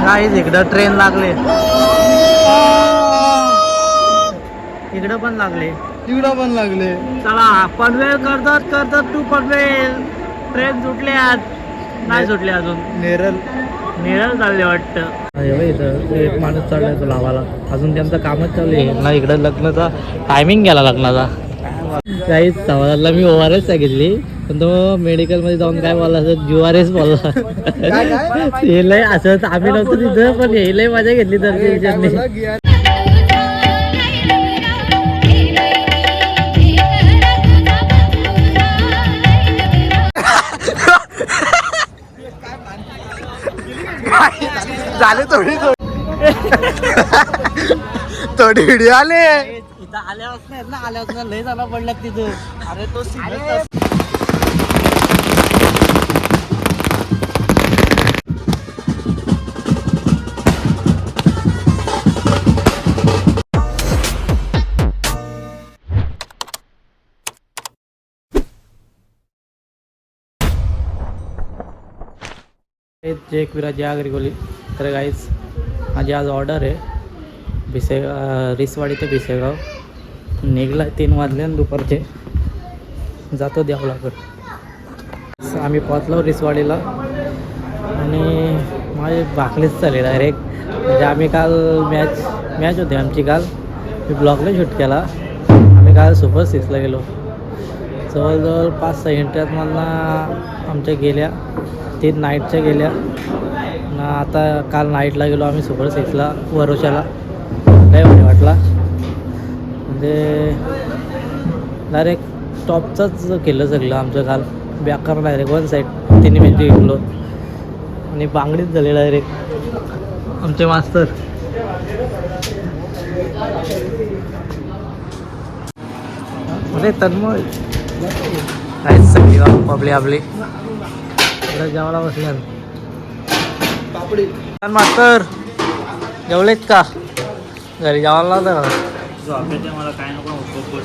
Guys इकडं train लागले, इकडं पण लागले, तिकडं पण लागले. चला पनवेल करतात टू पनवेल. ट्रेन सुटले आज, नाही सुटले अजून. नेरळ चालले वाटतं. इथं एक माणूस चाललाय तो लावाला, अजून त्यांचं कामच चालू आहे ना. इकडं लग्नाचा टायमिंग गेला लग्नाचा. काहीच सवालाला मी ORS सांगितली, पण तो मेडिकलमध्ये जाऊन काय बोलला, URS बोलला. हे लय असं आम्ही नव्हतो तिथं, पण हे लय मजा घेतली तर झाले थोडी थोडी व्हिडिओ आले इथं आल्यावर लय जाणं पडल्यात तिथं. अरे तो जय एकविरा जय आगरी. तर गाईज माझी आज ऑर्डर आहे रिसवाडी ते भिसेगाव. निघला 3 वाजले आणि दुपारचे जातो देवळाकडं. आम्ही पोचलो रिसवाडीला आणि माझे भाकलीच चालले डायरेक्ट. म्हणजे आम्ही काल मॅच होती आमची काल. मी ब्लॉगला शूट केला. आम्ही काल सुपर 6ला गेलो. जवळजवळ 5-6 घंट्यात मला आमच्या गेल्या 3 नाईटच्या गेल्या ना. आता काल नाईटला गेलो आम्ही सुपर 6ला वरोशाला. लय भारी वाटला. म्हणजे डायरेक्ट टॉपचाच केलं सगळं आमचं काल. बॅकर डायरेक्ट 1 साईड 3 मिनिटं विकलो आणि बांगडीच झाली डायरेक्ट आमचे मास्तर. अरे तन्मय काय सगळी आपली आपली जेवायला बसल्या. मास्तर जेवलेत का? घरी जेवायला होतं मला काय नको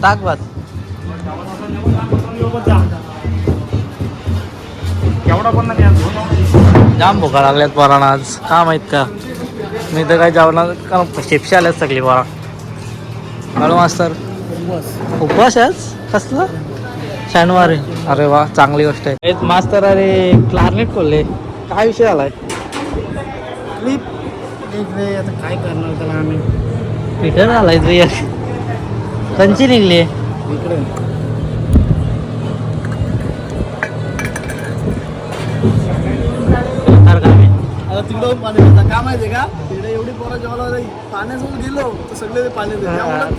ताक भात. जाम भुका लागल्यात पोरांना आज. का माहीत का? मी तर काय जेवणार का शेपशी आल्यात सगळी पोरा. हॅलो मास्तर उपवास आज कसला? शनिवार आहे. अरे वा चांगली गोष्ट आहे. मास्तर अरे क्लारनेट खोलले, काय विषय आलाय? आता काय करणार त्याला आम्ही. पीटर आलाय तू यार. कंची निघली इकडे. आता तिकडं पाणी काय माहिती का? तिकडे एवढी पोरं जेवायला पाण्याजवळ गेलो तर सगळे पाणी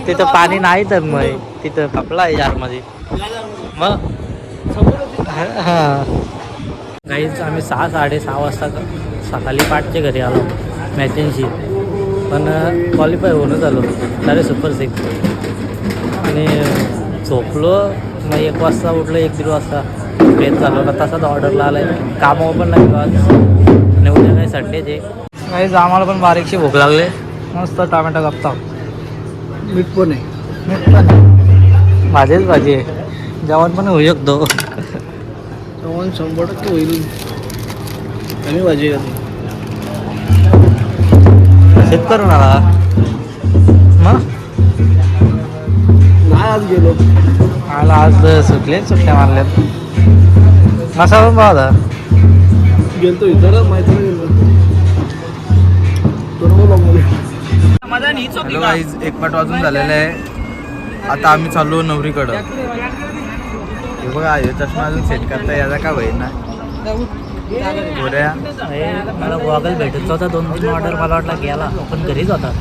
तिथं पाणी नाही तर मग तिथं कपला आहे जारमध्ये. मग हां काहीच आम्ही 6-6:30 वाजता सकाळी 5च्या घरी आलो मॅचेंशी. पण क्वालिफाय होऊनच आलो डायरेक्ट सुपर 6. आणि झोपलो मग 1 वाजता उठलो 1-1:30 वाजता ट्रेन चालवला. तसाच ऑर्डरला आला आहे. कामावर पण लागलो आज आणि उद्या काही संडेचे. काहीच आम्हाला पण बारीकशी भूक लागले. मस्त टोमॅटो कापता. मीठ पण आहे. मीठ पण भाजीच भाजी आहे. जेवण पण होऊ शकतो. जेवण 100% होईल. कमी भाजी आहे. शेत करून आला मग नाही आज गेलो. मला आज सुट्ट्या मारल्यात. मसा पण पाहता गेलतो इथं माहिती नाही गेलो. हॅलो गाईज 1 वाजून झालेलं आहे. आता आम्ही चाललो नवरीकडं. हे बघा हे चष्मा अजून सेट करता याचा का होईल ना गोऱ्या. मला गॉगल भेटत होता 2-3 ऑर्डर. मला वाटला गेला पण घरीच होता.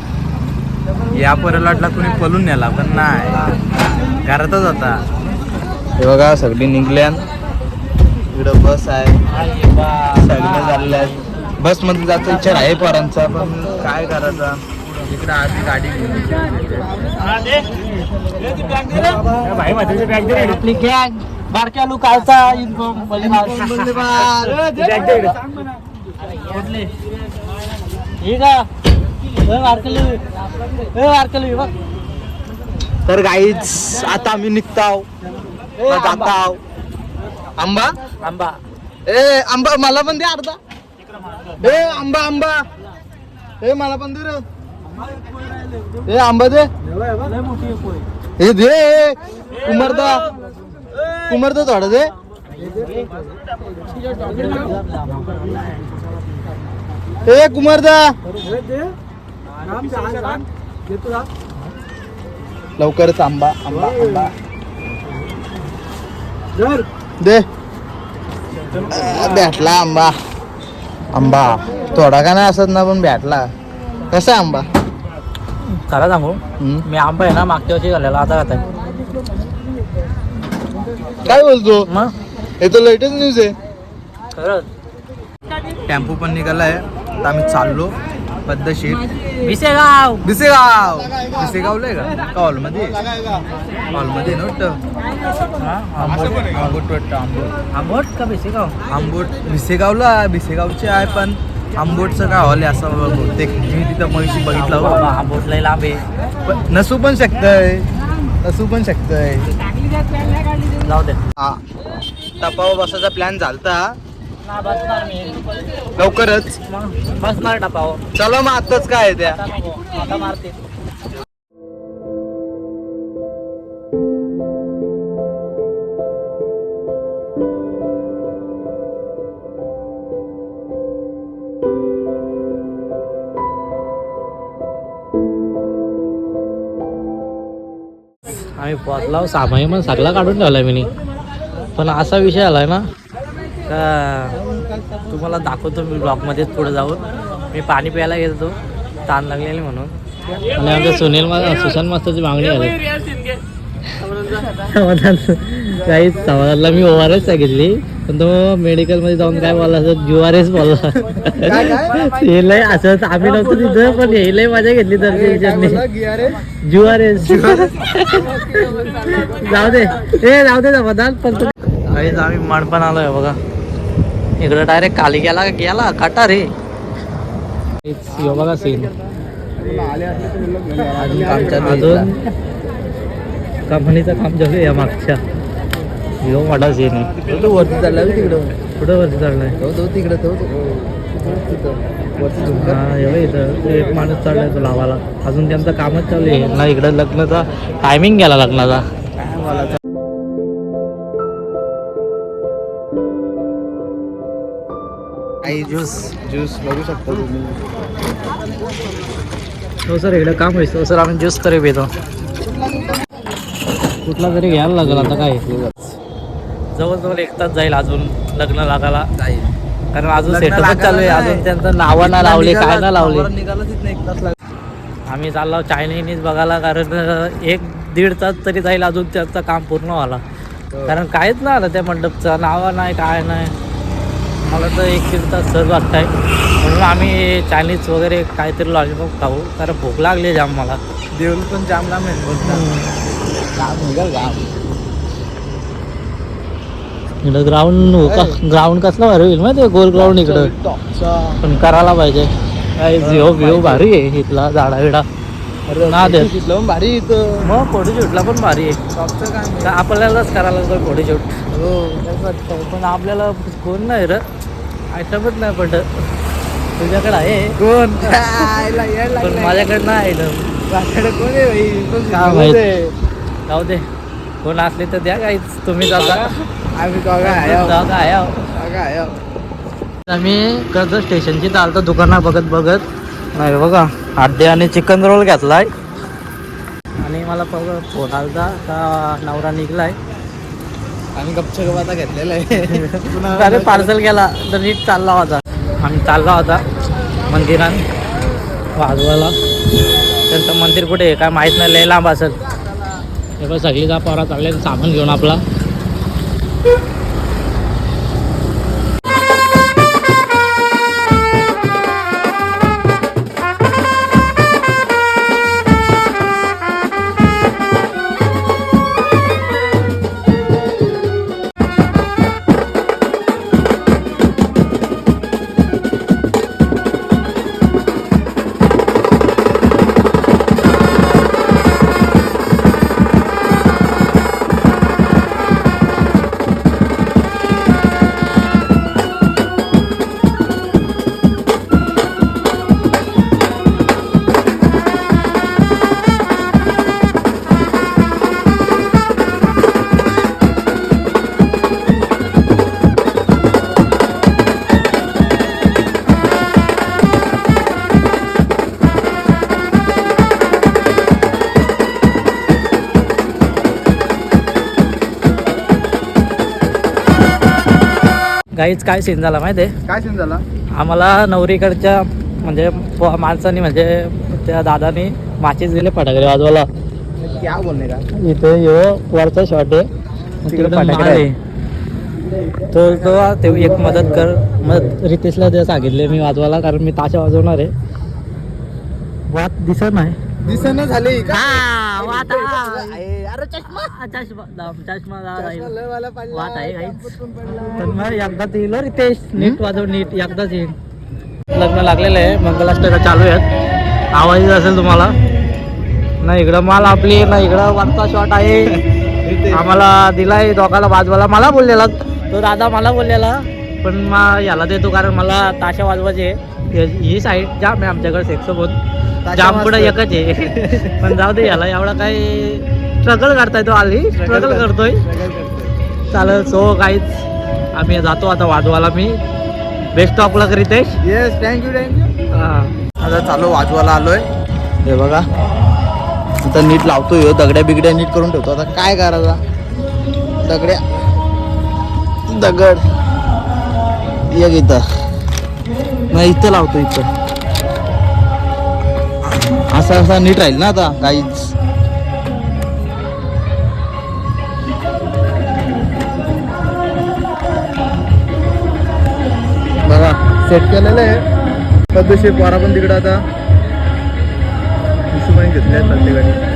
या परलाटला कुणी पळून नेला पण नाही घरातच होता. हे बघा सगळी निघल्या. इकडं बस आहे सगळ्या चालल्या आहेत. बसमध्ये जायचा विचार आहे पोरांचा पण काय करायचा. इकडं आधी गाडी आपली गँग बारक्या लुकाचा तर गाईज आता आम्ही निघताव जाताव. आंबा आंबा ए आंबा मला पण दे अर्धा. ए आंबा आंबा ए मला पण दे रे. ए आंबा दे. हे दे कुमारदा थोडं दे. ए कुमारदा लवकरच आंबा आंबा आंबा दे. भेटला आंबा. आंबा थोडा का नाही असत ना पण भेटला. कसा आंबा? खरं सांगू मी आंबा आहे ना मागच्या वर्षी घालायला आता खात काय बोलतो मग हे तर लेटेस्ट न्यूज आहे. खरंच. टेम्पो पण निघालाय तर आम्ही चाललो पद्धतशीर. विसेगाव विसेगावला आहे का हॉलमध्ये ना वाटतं. आंबोट वाटतं आंबोट का विसेगाव? आंबोट विसेगावचे आहे पण आंबोटचं काय हॉल आहे असं बहुतेक. मी तिथं मगाशी बघितलं बाबा आंबोट लय लांब आहे. पण नसू पण शकतंय. जाऊ दे. हा टपावर बसायचा प्लॅन झालता ना बसणार मी. लवकरच. मग बसणार टपावर. चला मग आताच काय आहे त्या. आता नको, आता मारते. आम्ही पोचलाव सामाई पण सगळा काढून ठेवलाय मी. पण असा विषय आलाय ना का तुम्हाला दाखवतो मी ब्लॉगमध्ये पुढे जाऊन. मी पाणी प्यायला गेलो ताण लागलेली म्हणून. आणि आमच्या सुशांत मास्तरची मागणी आली. काही समाजाला मी ORS सांगितली पण तो मेडिकलमध्ये जाऊन काय बोलला URS बोलला. हे लय असं आम्ही नव्हतो तिथं पण हे लय मजा घेतली तर URS. जाऊ दे समाधान. पण काहीच आम्ही मणपण आलोय बघा. इकडं डायरेक्ट खाली गेला काटा रे. यो बघा सीन. अजून कंपनीचं काम चालू आहे या मागच्या. यो मोठा सीन आहे. वरती चाललाय तिकडं. कुठं वरती चाललाय? हा इथं एक माणूस चाललाय तो लावाला. अजून त्यांचं कामच चालू आहे ना. इकडं लग्नाचा टायमिंग गेला लग्नाचा. काही ज्यूस बघू शकता तुम्ही. हो सर इकडं काम होईल सर. आम्ही ज्यूस तरी पितो. कुठला तरी घ्यायला लागेल आता. काय जवळजवळ 1 तास जाईल अजून लग्न लागायला. कारण अजून सेटअपच चालू आहे. अजून त्यांचं नावं ना लावली काय ना लावली. आम्ही चाललो चायनीज बघायला. कारण 1-1.5 तास तरी जाईल अजून त्यांचं काम पूर्ण व्हायला. कारण काहीच नाही आलं त्या मंडपचं. नावं नाही काय नाही. मला तर 1-1.5 तास सहज वाटत आहे. म्हणून आम्ही चायनीज वगैरे काहीतरी लॉलीपॉप खाऊ. कारण भूक लागली जाम मला. देऊल पण जाम लांब आहे बोलतात. इकडं ग्राउंड कसला भारी होईल माहिती गोल ग्राउंड इकडं. पण करायला पाहिजे. काय व्ह्यू भारी आहे इथला. झाडा विडा ना दे भारी इथं. मग फोटोशूटला पण भारी आहे. आपल्यालाच करायला लागतं फोटोशूट. पण आपल्याला कोण नाही रे. आयटमच नाही पडत. तुझ्याकडे आहे कोण? पण माझ्याकडे नाही आयटम. कोण आहे काय माहित. जाऊ दे. कोण असले तर द्या काहीच. तुम्ही जाता आम्ही कर्जत स्टेशनची चालतो दुकानात बघत नाही बघा. अंडे आणि चिकन रोल घेतलाय. आणि मला फोन आलता का नवरा निघलाय. आम्ही गपचूप आता घेतलेला आहे. अरे पार्सल केला तर नीट चालला होता. आम्ही चालला होता मंदिरात वाजवायला. त्यांचं मंदिर कुठे आहे काय माहीत नाही. लय लांब असेल. हे बघ सगळी जा पोरा चालले सामान घेऊन आपला. काहीच काय सीन झाला माहिती आहे, काय सीन झाला? आम्हाला नवरीकडच्या म्हणजे माणसांनी म्हणजे त्या दादानी माचीस दिले फटाकडे वाजवायला. क्या बोलणे का? इथे यो वरचा शॉट आहे, तिकडे फटाकडे माळ आहे. तो एक मदत कर, मग रितेशला ते सांगितले मी वाजवायला, कारण मी ताशा वाजवणार आहे. वात दिसत नाही. दिसेना झाले का? अरे चष्मा वात आहे काहीच. तर मग एकदाच येईल रितेश, नीट वाजव, नीट एकदाच येईल. लग्न लागलेलं आहे, मंगलाष्टका चालू आहेत, आवाज येत असेल तुम्हाला. ना इकडं माल आपली, ना इकडं वरचा शॉट आहे. आम्हाला दिलाय दोघाला वाजवायला. मला बोललेला तो दादा, मला बोललेला, पण याला देतो कारण मला ताशा वाजवायचे. ही साईड जाम आहे आमच्याकडे, सेक्सोबोन जाम पुढं एकच आहे. पण जाऊ दे, याला एवढा काही स्ट्रगल करताय, तो आली स्ट्रगल करतोय. चालेल. सो काहीच आम्ही जातो आता वाजवायला. मी best of luck Ritesh. Yes, thank you thank you. हां, आता चालू वाजवायला आलोय. हे बघा आता नीट लावतोय, दगड्या बिगड्या नीट करून ठेवतो. आता काय करायचा, दगड एक इथं, नाही इथं लावतो, इथं असा नीट राहील ना आता काहीच. बघा सेट केलेलं आहे पद्धतशीर. पोरा पण तिकडं आता हिशोबाने घेतले आहेत प्रत्येकाने.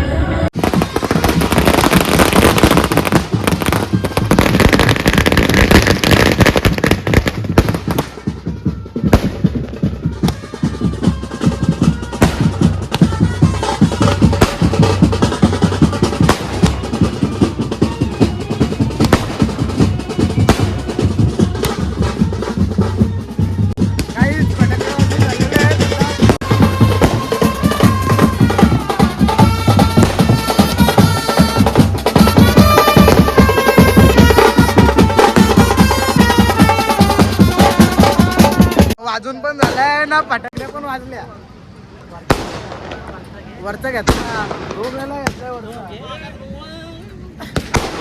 वाजून पण झालाय ना, फटाकड्या पण वाजल्या. वरचा घेतला,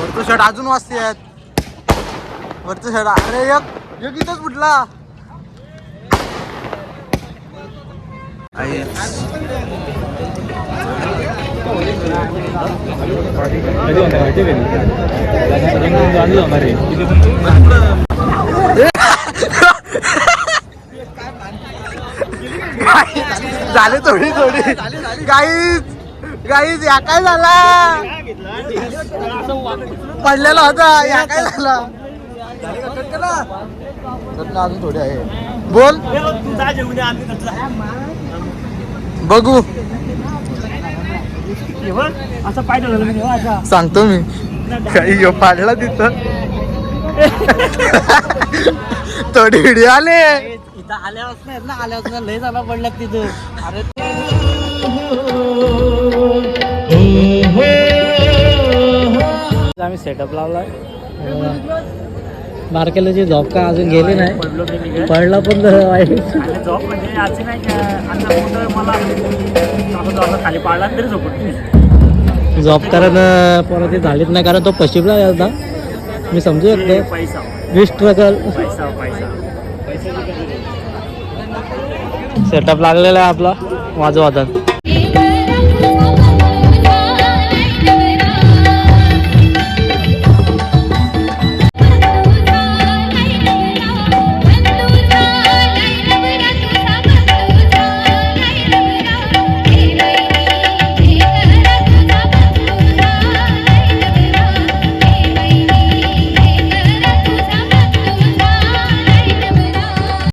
वरचं शर्ट अजून वाजते. वरचं शर्ट अरे एक इथंच फुटला. झाले थोडी गाईज या काय झाला, पडलेला होता या काय झाला. अजून थोडी आहे, बोल बघू सांगतो मी. काही पाडला तिथं थोडी व्हिडिओ आले इथं आल्यावर लय झाला पडला तिथं. अरे आम्ही सेटअप लावलाय. बारकेलाची झोप का अजून गेली नाही, पडला पण वाईट झोप म्हणजे अशी नाही खाली पाडला तरी झोप, कारण परत झालीच नाही, कारण तो पशिपला होता. मी समजू शकतो वी स्ट्रगल. सेटअप लागलेला आहे आपला वाजवादन.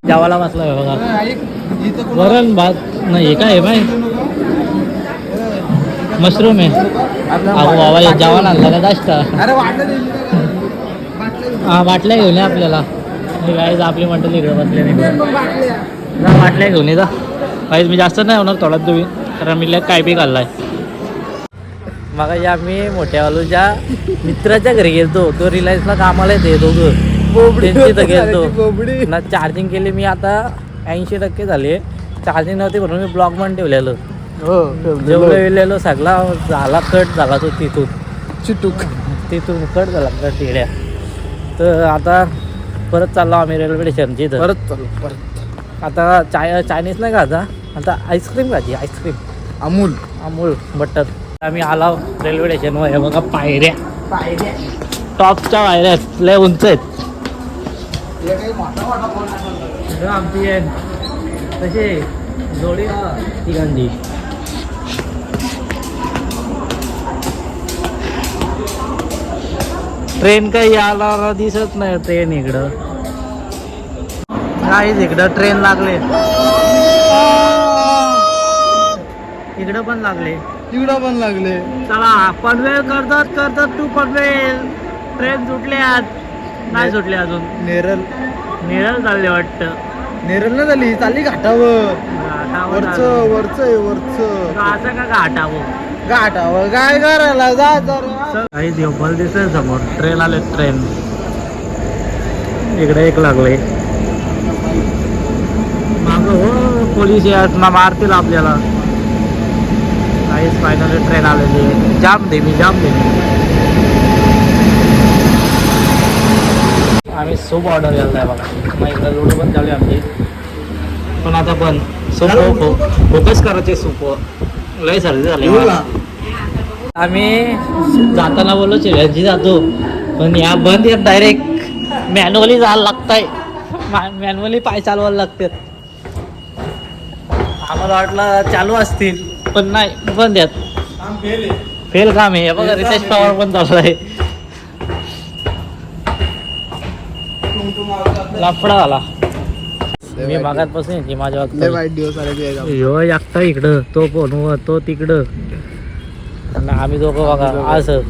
जेवायला बसला बघा, वरण भात नाही हे काय माहिती, मशरूम आहे. अहो बाबा जेवायला आणला का जास्त. हा बाटल्या घेऊन या आपल्याला. गाईज आपली मंडळी इकडे बसले नाही, बाटल्या घेऊन ये जा. गाईज मी जास्त नाही होणार थोडा तुम्ही, कारण मी काय बी खाल्लाय. मग या मी मोठ्यावालूच्या मित्राच्या घरी गेलतो, तो रिलायन्सला कामाला येते दोघं. त्यांची गेलतो ना, चार्जिंग केली मी आता 80% झाली. चार्जिंग नव्हती म्हणून मी ब्लॉक पण ठेवलेलं. जेवढं वेळेलो सगळा झाला, कट झाला तो तिथून कट झाला कट येड्या. तर आता परत चाललो आम्ही रेल्वे स्टेशनची इथं. परत चालू परत. आता चायनीज नाही खायचा, आता आईस्क्रीम खायची. Ice cream Amul butter. आम्ही आलो रेल्वे स्टेशनवर. हे बघा पायऱ्या टॉपच्या पायऱ्या आहेत, लय उंच आहेत. आमची आहे तसे जोडी तिघांची. ट्रेन काही यायला दिसत नाही. ट्रेन इकडं काहीच, इकडं ट्रेन लागले, इकडं पण लागले. तिकडं पण लागले. चला पनवेल करतात तू पनवेल. ट्रेन सुटल्यात नाही सुटले अजून. नेरळ चालले वाटतं. नेरळ ना झाली, चालली घाटावर. वरचं असं का घाटावं. घाटावर काय करायला जा जरा. काही देवपाल दिसतंय समोर. ट्रेन आले, ट्रेन इकडे एक लागले. माग हो पोलीस यात मारतील आपल्याला. काहीच फायनली ट्रेन आलेली आहे. जाम दे. आम्ही सूप ऑर्डर केलं आहे बघा. मग इकडे लुडो पण चालू आहे आमची. पण आता पण सूप फोकस करायचे. सूप लय सर्दी झाली. आम्ही जाताना बोललो चिऱ्यांची जातो, पण या बंद येत. डायरेक्ट मॅन्युअली जायला लागतंय. मॅन्युअली पाय चालवायला लागतात. आम्हाला वाटलं चालू असतील, पण नाही, बंद आहेत. फेल काम आहे. बघा रितेश पवार पण चाललाय. लफडा झाला. मी मागातपासून येते माझ्या लय वाईट दिवस आले. ह्यो एकटा इकडं, तो फोनवर, तो तिकडं. आणि आम्ही दोघं बघा असं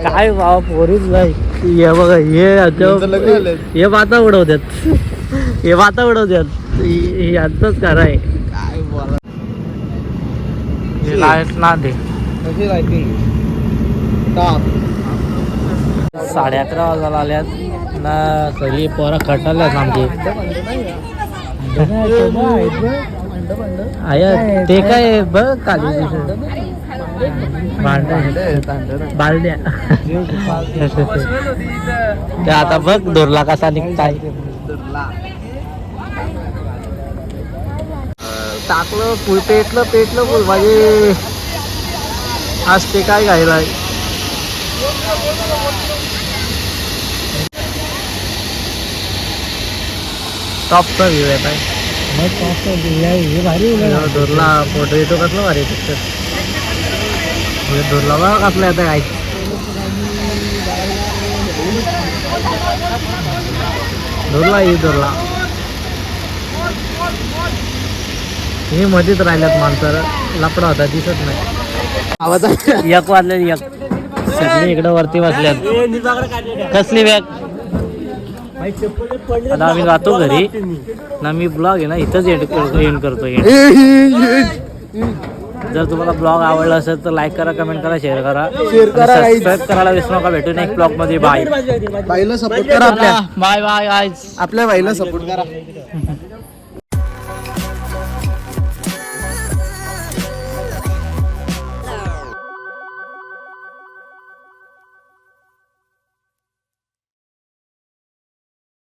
काय बाबा पोरीच नाही. हे बघा हे बाता उडवतात. यांचंच खरं आहे. काय बोला. लाईट ना दे. 11:30 वाजायला आल्यात ना. सगळी पोरं खटाल्यात आमची. आया ते काय बघ काली बालद्या. ते आता बघ दोरला कसा निघताय. टाकलं पेटलं बोल माझे. आज ते काय घायलाय. टॉपचा व्ह्यू आहे काय. दोरला फोटो येतो कसला भारी पिक्चर. दोरला बघा कसला येतं काय. दोरला हे मध्येच राहिल्यात माणसं. लपडा होता दिसत नाही. आवाज एक वाजले. सगळे इकडं वरती बसल्यात. कसली बॅग. आता आम्ही जातो घरी ना. मी ब्लॉग आहे ना इथंच एंड करतो. जर तुम्हाला ब्लॉग आवडला असेल तर लाईक करा, कमेंट करा, शेअर करा, सबस्क्राईब करायला विसरू नका. भेटू नेक्स्ट ब्लॉग मध्ये. बाईला सपोर्ट करा. Bye bye. आपल्या बाईला सपोर्ट करा.